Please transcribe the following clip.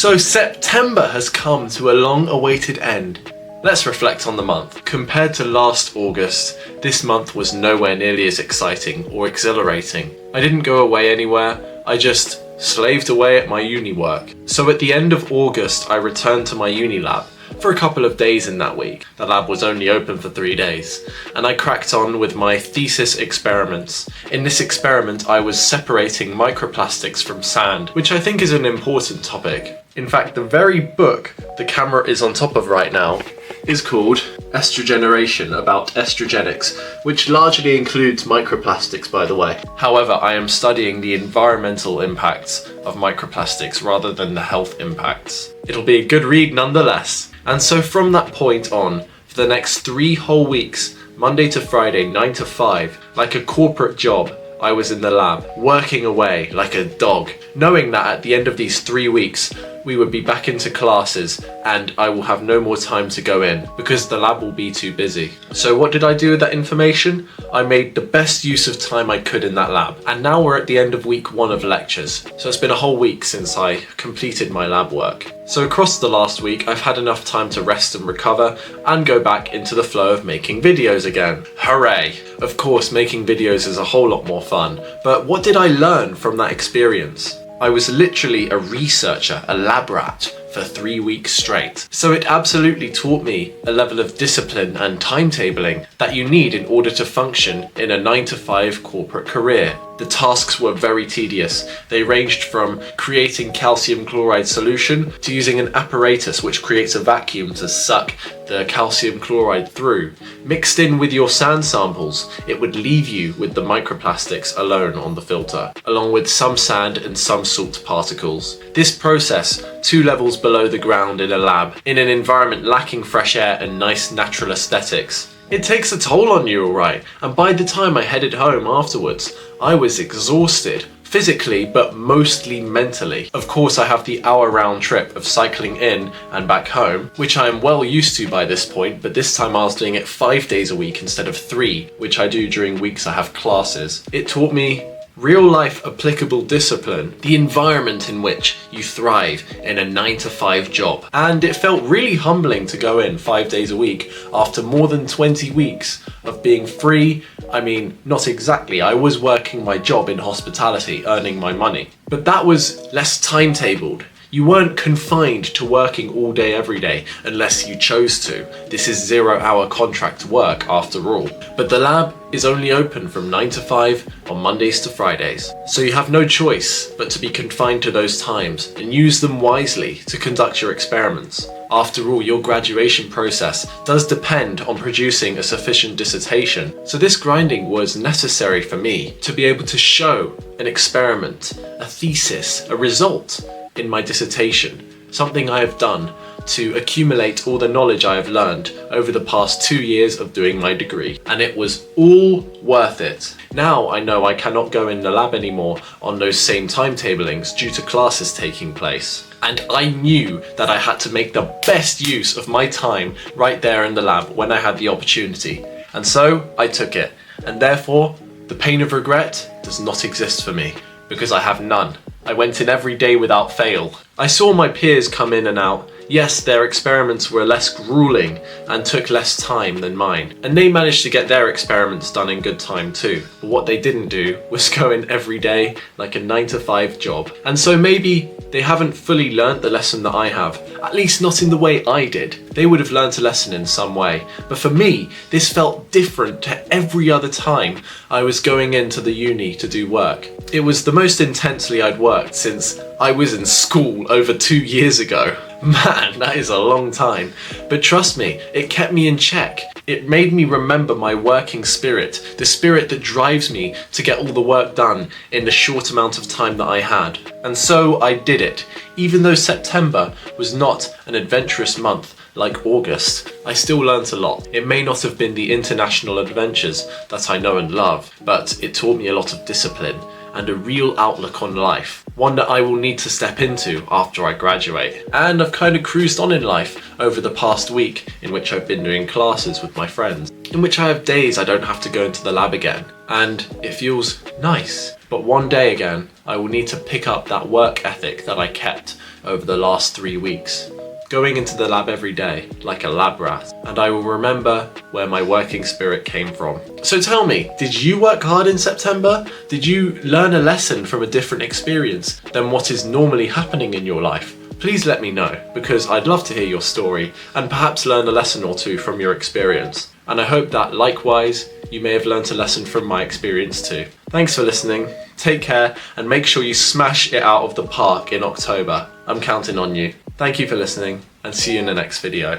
So September has come to a long-awaited end. Let's reflect on the month. Compared to last August, this month was nowhere nearly as exciting or exhilarating. I didn't go away anywhere, I just slaved away at my uni work. So at the end of August, I returned to my uni lab for a couple of days in that week. The lab was only open for 3 days, and I cracked on with my thesis experiments. In this experiment, I was separating microplastics from sand, which I think is an important topic. In fact, the very book the camera is on top of right now is called Estrogeneration, about estrogenics, which largely includes microplastics, by the way. However, I am studying the environmental impacts of microplastics rather than the health impacts. It'll be a good read nonetheless. And so from that point on, for the next 3 whole weeks, Monday to Friday, 9 to 5, like a corporate job, I was in the lab, working away like a dog, knowing that at the end of these 3 weeks, we would be back into classes and I will have no more time to go in because the lab will be too busy. So what did I do with that information? I made the best use of time I could in that lab. And now we're at the end of week 1 of lectures. So it's been a whole week since I completed my lab work. So across the last week, I've had enough time to rest and recover and go back into the flow of making videos again. Hooray! Of course, making videos is a whole lot more fun, but what did I learn from that experience? I was literally a researcher, a lab rat, for 3 weeks straight. So it absolutely taught me a level of discipline and timetabling that you need in order to function in a 9 to 5 corporate career. The tasks were very tedious. They ranged from creating calcium chloride solution to using an apparatus which creates a vacuum to suck the calcium chloride through. Mixed in with your sand samples, it would leave you with the microplastics alone on the filter, along with some sand and some salt particles. This process, 2 levels below the ground in a lab, in an environment lacking fresh air and nice natural aesthetics, it takes a toll on you, alright, and by the time I headed home afterwards, I was exhausted, physically but mostly mentally. Of course, I have the hour round trip of cycling in and back home, which I am well used to by this point, but this time I was doing it 5 days a week instead of 3, which I do during weeks I have classes. It taught me real life applicable discipline, the environment in which you thrive in a 9 to 5 job. And it felt really humbling to go in 5 days a week after more than 20 weeks of being free. I mean, not exactly, I was working my job in hospitality, earning my money, but that was less timetabled. You weren't confined to working all day every day unless you chose to. This is 0-hour contract work after all. But the lab is only open from 9 to 5 on Mondays to Fridays. So you have no choice but to be confined to those times and use them wisely to conduct your experiments. After all, your graduation process does depend on producing a sufficient dissertation. So this grinding was necessary for me to be able to show an experiment, a thesis, a result in my dissertation, something I have done to accumulate all the knowledge I have learned over the past 2 years of doing my degree. And it was all worth it. Now I know I cannot go in the lab anymore on those same timetablings due to classes taking place. And I knew that I had to make the best use of my time right there in the lab when I had the opportunity. And so I took it. And therefore, the pain of regret does not exist for me, because I have none. I went in every day without fail. I saw my peers come in and out. Yes, their experiments were less grueling and took less time than mine, and they managed to get their experiments done in good time too. But what they didn't do was go in every day like a 9 to 5 job. And so maybe they haven't fully learnt the lesson that I have, at least not in the way I did. They would have learnt a lesson in some way. But for me, this felt different to every other time I was going into the uni to do work. It was the most intensely I'd worked since I was in school over 2 years ago. Man, that is a long time. But trust me, it kept me in check. It made me remember my working spirit, the spirit that drives me to get all the work done in the short amount of time that I had. And so I did it. Even though September was not an adventurous month like August, I still learnt a lot. It may not have been the international adventures that I know and love, but it taught me a lot of discipline and a real outlook on life, one that I will need to step into after I graduate. And I've kind of cruised on in life over the past week, in which I've been doing classes with my friends, in which I have days I don't have to go into the lab again, and it feels nice. But one day again, I will need to pick up that work ethic that I kept over the last 3 weeks. Going into the lab every day, like a lab rat, and I will remember where my working spirit came from. So tell me, did you work hard in September? Did you learn a lesson from a different experience than what is normally happening in your life? Please let me know, because I'd love to hear your story and perhaps learn a lesson or two from your experience. And I hope that likewise, you may have learnt a lesson from my experience too. Thanks for listening, take care, and make sure you smash it out of the park in October. I'm counting on you. Thank you for listening, and see you in the next video.